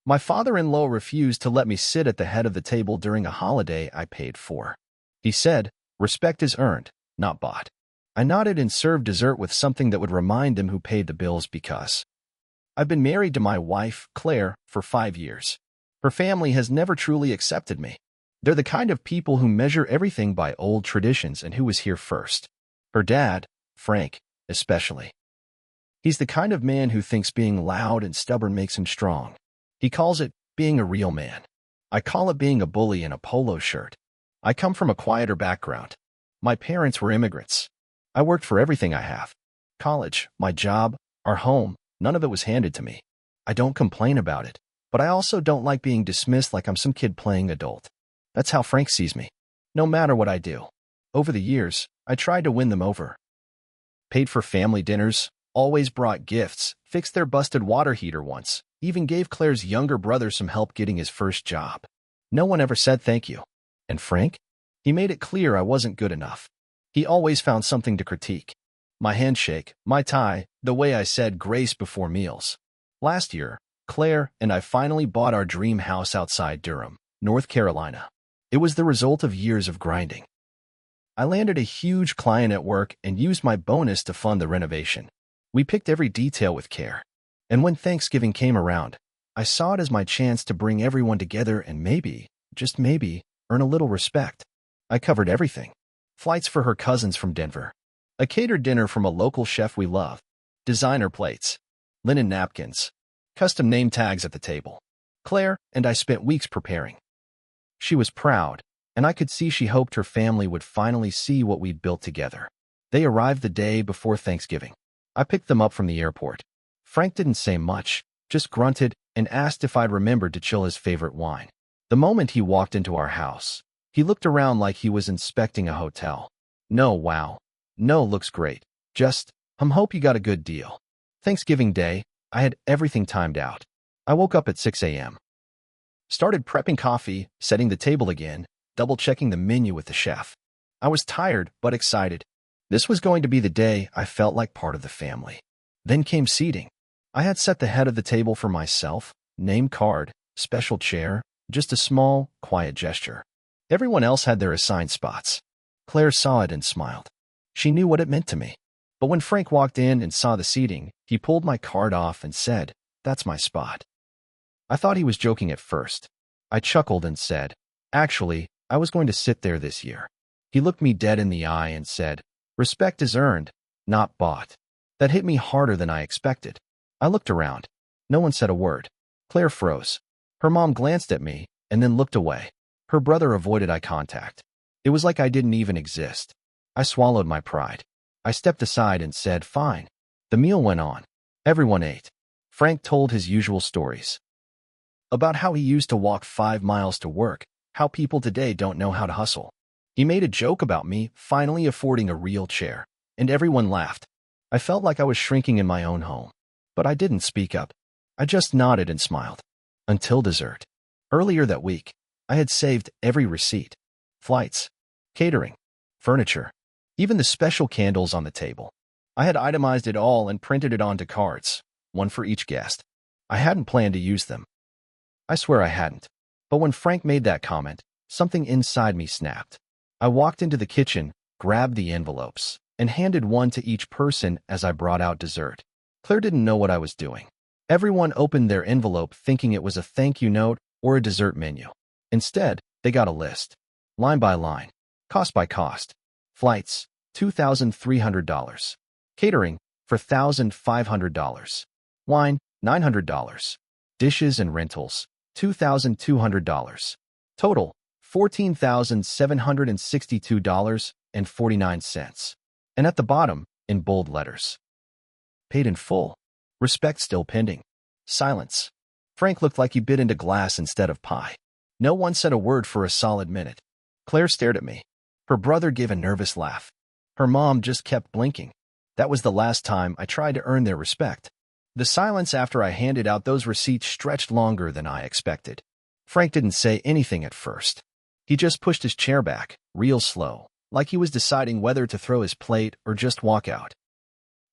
My father-in-law refused to let me sit at the head of the table during a holiday I paid for. He said, "Respect is earned, not bought." I nodded and served dessert with something that would remind him who paid the bills because I've been married to my wife, Claire, for 5 years. Her family has never truly accepted me. They're the kind of people who measure everything by old traditions and who was here first. Her dad, Frank, especially. He's the kind of man who thinks being loud and stubborn makes him strong. He calls it being a real man. I call it being a bully in a polo shirt. I come from a quieter background. My parents were immigrants. I worked for everything I have. College, my job, our home, none of it was handed to me. I don't complain about it, but I also don't like being dismissed like I'm some kid playing adult. That's how Frank sees me, no matter what I do. Over the years, I tried to win them over. Paid for family dinners, always brought gifts, fixed their busted water heater once, even gave Claire's younger brother some help getting his first job. No one ever said thank you. And Frank? He made it clear I wasn't good enough. He always found something to critique. My handshake, my tie, the way I said grace before meals. Last year, Claire and I finally bought our dream house outside Durham, North Carolina. It was the result of years of grinding. I landed a huge client at work and used my bonus to fund the renovation. We picked every detail with care. And when Thanksgiving came around, I saw it as my chance to bring everyone together and maybe, just maybe, earn a little respect. I covered everything. Flights for her cousins from Denver. A catered dinner from a local chef we love. Designer plates. Linen napkins. Custom name tags at the table. Claire and I spent weeks preparing. She was proud, and I could see she hoped her family would finally see what we'd built together. They arrived the day before Thanksgiving. I picked them up from the airport. Frank didn't say much, just grunted and asked if I'd remembered to chill his favorite wine. The moment he walked into our house, he looked around like he was inspecting a hotel. No, wow. No, looks great. Just, hope you got a good deal. Thanksgiving Day, I had everything timed out. I woke up at 6 a.m. Started prepping coffee, setting the table again, double-checking the menu with the chef. I was tired, but excited. This was going to be the day I felt like part of the family. Then came seating. I had set the head of the table for myself, name card, special chair, just a small, quiet gesture. Everyone else had their assigned spots. Claire saw it and smiled. She knew what it meant to me. But when Frank walked in and saw the seating, he pulled my card off and said, "That's my spot." I thought he was joking at first. I chuckled and said, "Actually, I was going to sit there this year." He looked me dead in the eye and said, "Respect is earned, not bought." That hit me harder than I expected. I looked around. No one said a word. Claire froze. Her mom glanced at me and then looked away. Her brother avoided eye contact. It was like I didn't even exist. I swallowed my pride. I stepped aside and said, "Fine." The meal went on. Everyone ate. Frank told his usual stories. About how he used to walk 5 miles to work, how people today don't know how to hustle. He made a joke about me finally affording a real chair, and everyone laughed. I felt like I was shrinking in my own home. But I didn't speak up. I just nodded and smiled. Until dessert. Earlier that week, I had saved every receipt. Flights, catering, furniture, even the special candles on the table. I had itemized it all and printed it onto cards, one for each guest. I hadn't planned to use them. I swear I hadn't. But when Frank made that comment, something inside me snapped. I walked into the kitchen, grabbed the envelopes, and handed one to each person as I brought out dessert. Claire didn't know what I was doing. Everyone opened their envelope thinking it was a thank you note or a dessert menu. Instead, they got a list. Line by line. Cost by cost. Flights, $2,300. Catering, for $1,500. Wine, $900. Dishes and rentals, $2,200. Total, $14,762.49. And at the bottom, in bold letters, paid in full. Respect still pending. Silence. Frank looked like he bit into glass instead of pie. No one said a word for a solid minute. Claire stared at me. Her brother gave a nervous laugh. Her mom just kept blinking. That was the last time I tried to earn their respect. The silence after I handed out those receipts stretched longer than I expected. Frank didn't say anything at first. He just pushed his chair back, real slow, like he was deciding whether to throw his plate or just walk out.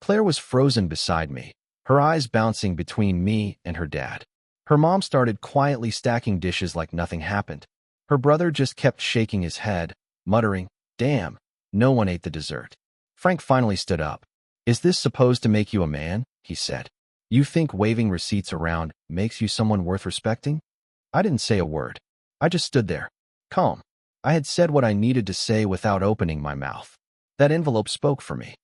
Claire was frozen beside me, her eyes bouncing between me and her dad. Her mom started quietly stacking dishes like nothing happened. Her brother just kept shaking his head, muttering, "Damn, no one ate the dessert." Frank finally stood up. "Is this supposed to make you a man?" he said. "You think waving receipts around makes you someone worth respecting?" I didn't say a word. I just stood there, calm. I had said what I needed to say without opening my mouth. That envelope spoke for me.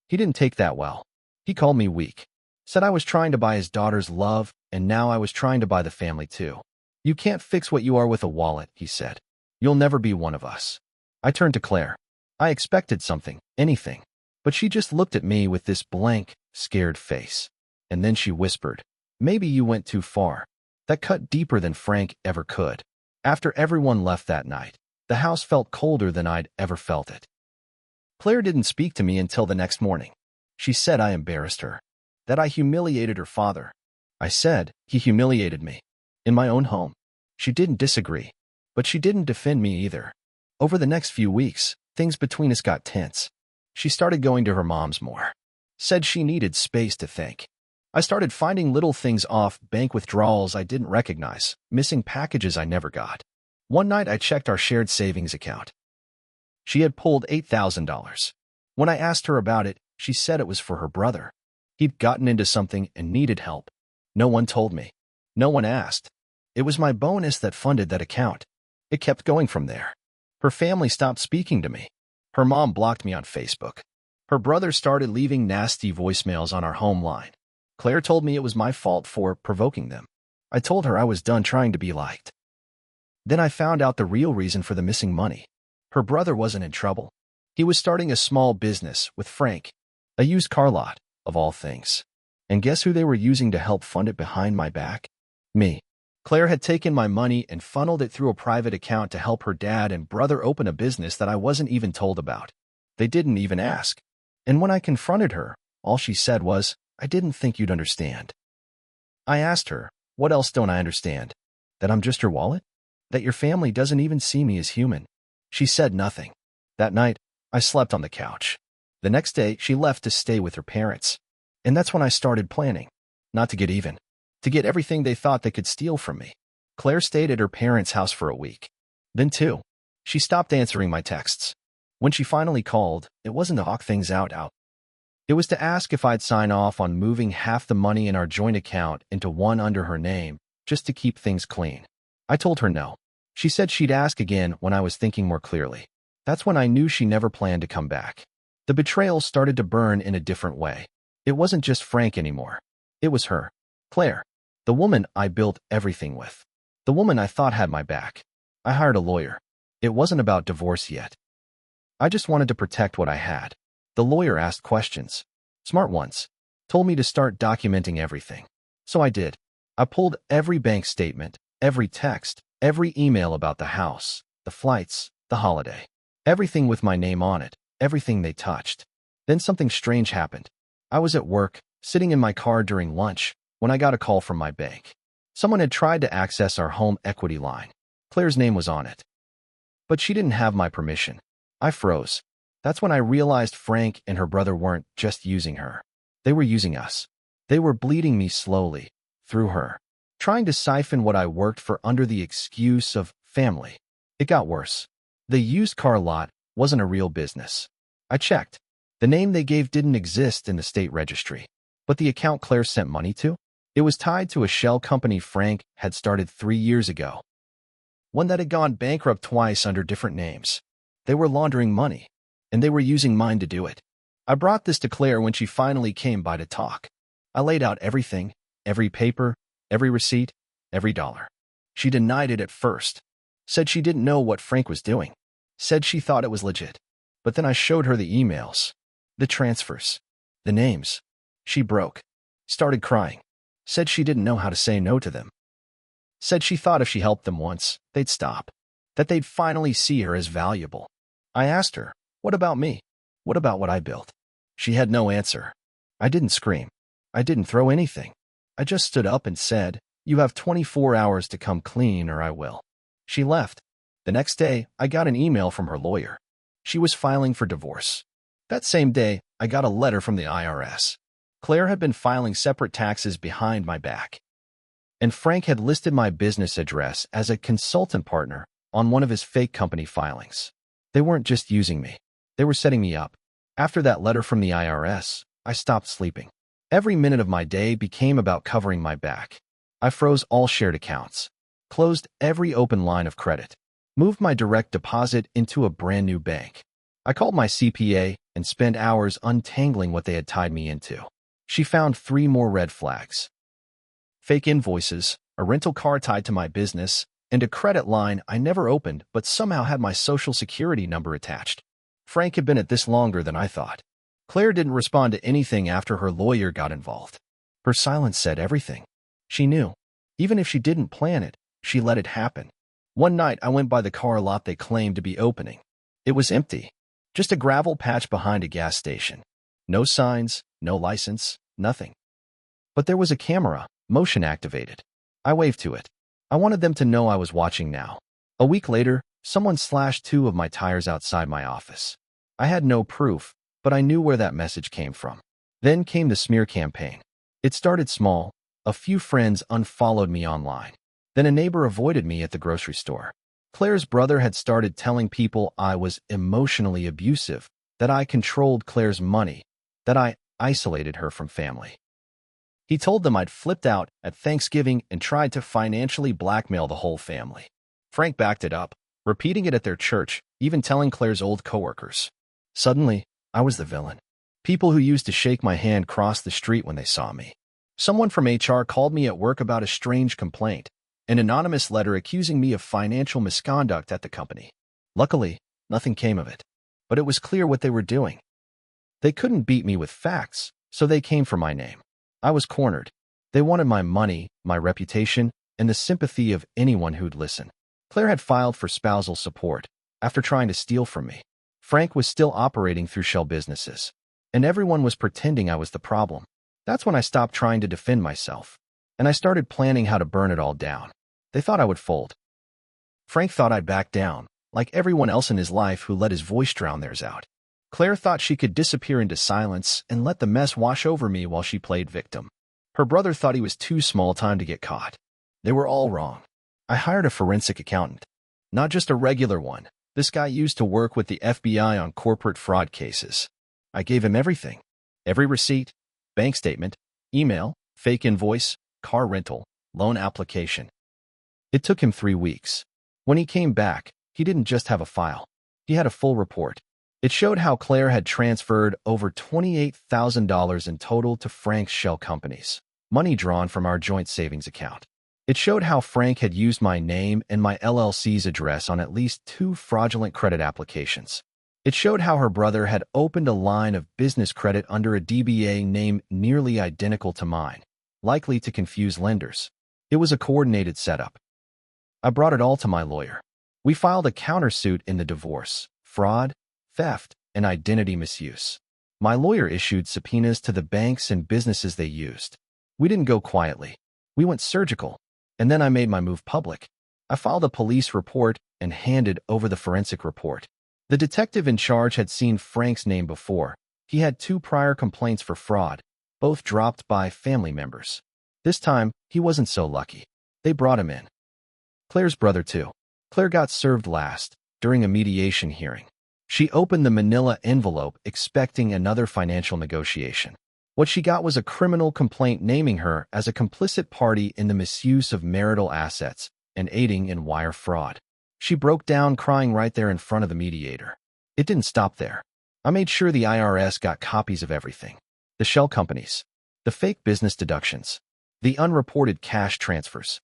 He didn't take that well. He called me weak. Said I was trying to buy his daughter's love, and now I was trying to buy the family too. "You can't fix what you are with a wallet," he said. "You'll never be one of us." I turned to Claire. I expected something, anything. But she just looked at me with this blank, scared face. And then she whispered, "Maybe you went too far." That cut deeper than Frank ever could. After everyone left that night, the house felt colder than I'd ever felt it. Claire didn't speak to me until the next morning. She said I embarrassed her, that I humiliated her father. I said he humiliated me. In my own home. She didn't disagree, but she didn't defend me either. Over the next few weeks, things between us got tense. She started going to her mom's more. Said she needed space to think. I started finding little things off, bank withdrawals I didn't recognize, missing packages I never got. One night I checked our shared savings account. She had pulled $8,000. When I asked her about it, she said it was for her brother. He'd gotten into something and needed help. No one told me. No one asked. It was my bonus that funded that account. It kept going from there. Her family stopped speaking to me. Her mom blocked me on Facebook. Her brother started leaving nasty voicemails on our home line. Claire told me it was my fault for provoking them. I told her I was done trying to be liked. Then I found out the real reason for the missing money. Her brother wasn't in trouble. He was starting a small business with Frank, a used car lot, of all things. And guess who they were using to help fund it behind my back? Me. Claire had taken my money and funneled it through a private account to help her dad and brother open a business that I wasn't even told about. They didn't even ask. And when I confronted her, all she said was, "I didn't think you'd understand." I asked her, "What else don't I understand? That I'm just your wallet? That your family doesn't even see me as human?" She said nothing. That night, I slept on the couch. The next day, she left to stay with her parents. And that's when I started planning. Not to get even. To get everything they thought they could steal from me. Claire stayed at her parents' house for a week. Then 2. She stopped answering my texts. When she finally called, it wasn't to hawk things out. It was to ask if I'd sign off on moving half the money in our joint account into one under her name, just to keep things clean. I told her no. She said she'd ask again when I was thinking more clearly. That's when I knew she never planned to come back. The betrayal started to burn in a different way. It wasn't just Frank anymore. It was her. Claire. The woman I built everything with. The woman I thought had my back. I hired a lawyer. It wasn't about divorce yet. I just wanted to protect what I had. The lawyer asked questions. Smart ones. Told me to start documenting everything. So I did. I pulled every bank statement, every text, every email about the house, the flights, the holiday. Everything with my name on it, everything they touched. Then something strange happened. I was at work, sitting in my car during lunch, when I got a call from my bank. Someone had tried to access our home equity line. Claire's name was on it. But she didn't have my permission. I froze. That's when I realized Frank and her brother weren't just using her. They were using us. They were bleeding me slowly, through her, trying to siphon what I worked for under the excuse of family. It got worse. The used car lot wasn't a real business. I checked. The name they gave didn't exist in the state registry. But the account Claire sent money to? It was tied to a shell company Frank had started 3 years ago. One that had gone bankrupt twice under different names. They were laundering money, and they were using mine to do it. I brought this to Claire when she finally came by to talk. I laid out everything, every paper, every receipt, every dollar. She denied it at first. Said she didn't know what Frank was doing. Said she thought it was legit. But then I showed her the emails, the transfers, the names. She broke. Started crying. Said she didn't know how to say no to them. Said she thought if she helped them once, they'd stop. That they'd finally see her as valuable. I asked her, what about me? What about what I built? She had no answer. I didn't scream. I didn't throw anything. I just stood up and said, "You have 24 hours to come clean or I will." She left. The next day, I got an email from her lawyer. She was filing for divorce. That same day, I got a letter from the IRS. Claire had been filing separate taxes behind my back. and Frank had listed my business address as a consultant partner on one of his fake company filings. They weren't just using me. They were setting me up. After that letter from the IRS, I stopped sleeping. Every minute of my day became about covering my back. I froze all shared accounts, closed every open line of credit, moved my direct deposit into a brand new bank. I called my CPA and spent hours untangling what they had tied me into. She found 3 more red flags: fake invoices, a rental car tied to my business, and a credit line I never opened but somehow had my social security number attached. Frank had been at this longer than I thought. Claire didn't respond to anything after her lawyer got involved. Her silence said everything. She knew. Even if she didn't plan it, she let it happen. One night, I went by the car lot they claimed to be opening. It was empty. Just a gravel patch behind a gas station. No signs, no license, nothing. But there was a camera, motion activated. I waved to it. I wanted them to know I was watching now. A week later, someone slashed 2 of my tires outside my office. I had no proof, but I knew where that message came from. Then came the smear campaign. It started small. A few friends unfollowed me online. Then a neighbor avoided me at the grocery store. Claire's brother had started telling people I was emotionally abusive, that I controlled Claire's money, that I isolated her from family. He told them I'd flipped out at Thanksgiving and tried to financially blackmail the whole family. Frank backed it up, repeating it at their church, even telling Claire's old coworkers. Suddenly, I was the villain. People who used to shake my hand crossed the street when they saw me. Someone from HR called me at work about a strange complaint, an anonymous letter accusing me of financial misconduct at the company. Luckily, nothing came of it, but it was clear what they were doing. They couldn't beat me with facts, so they came for my name. I was cornered. They wanted my money, my reputation, and the sympathy of anyone who'd listen. Claire had filed for spousal support after trying to steal from me. Frank was still operating through shell businesses, and everyone was pretending I was the problem. That's when I stopped trying to defend myself, and I started planning how to burn it all down. They thought I would fold. Frank thought I'd back down, like everyone else in his life who let his voice drown theirs out. Claire thought she could disappear into silence and let the mess wash over me while she played victim. Her brother thought he was too small time to get caught. They were all wrong. I hired a forensic accountant. Not just a regular one. This guy used to work with the FBI on corporate fraud cases. I gave him everything. Every receipt, bank statement, email, fake invoice, car rental, loan application. It took him 3 weeks. When he came back, he didn't just have a file. He had a full report. It showed how Claire had transferred over $28,000 in total to Frank's shell companies, money drawn from our joint savings account. It showed how Frank had used my name and my LLC's address on at least 2 fraudulent credit applications. It showed how her brother had opened a line of business credit under a DBA name nearly identical to mine, likely to confuse lenders. It was a coordinated setup. I brought it all to my lawyer. We filed a countersuit in the divorce, fraud, theft, and identity misuse. My lawyer issued subpoenas to the banks and businesses they used. We didn't go quietly. We went surgical, and then I made my move public. I filed a police report and handed over the forensic report. The detective in charge had seen Frank's name before. He had 2 prior complaints for fraud, both dropped by family members. This time, he wasn't so lucky. They brought him in. Claire's brother, too. Claire got served last, during a mediation hearing. She opened the manila envelope expecting another financial negotiation. What she got was a criminal complaint naming her as a complicit party in the misuse of marital assets and aiding in wire fraud. She broke down crying right there in front of the mediator. It didn't stop there. I made sure the IRS got copies of everything. The shell companies, the fake business deductions, the unreported cash transfers.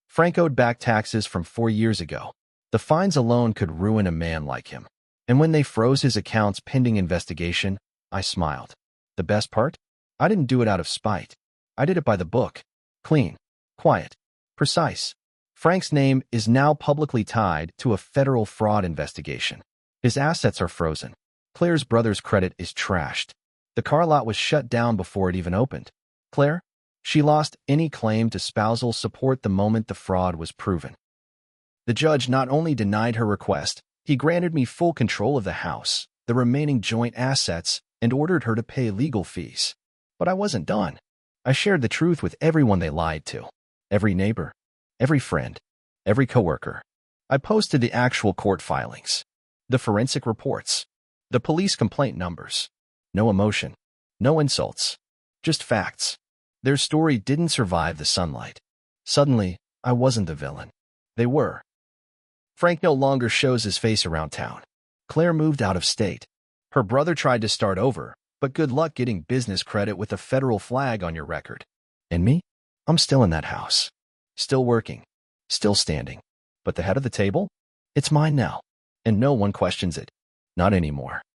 Frank owed back taxes from 4 years ago. The fines alone could ruin a man like him. And when they froze his accounts pending investigation, I smiled. The best part? I didn't do it out of spite. I did it by the book. Clean, quiet, precise. Frank's name is now publicly tied to a federal fraud investigation. His assets are frozen. Claire's brother's credit is trashed. The car lot was shut down before it even opened. Claire? She lost any claim to spousal support the moment the fraud was proven. The judge not only denied her request, he granted me full control of the house, the remaining joint assets, and ordered her to pay legal fees. But I wasn't done. I shared the truth with everyone they lied to. Every neighbor, every friend, every coworker. I posted the actual court filings, the forensic reports, the police complaint numbers. No emotion, no insults, just facts. Their story didn't survive the sunlight. Suddenly, I wasn't the villain. They were. Frank no longer shows his face around town. Claire moved out of state. Her brother tried to start over, but good luck getting business credit with a federal flag on your record. And me? I'm still in that house. Still working. Still standing. But the head of the table? It's mine now. And no one questions it. Not anymore.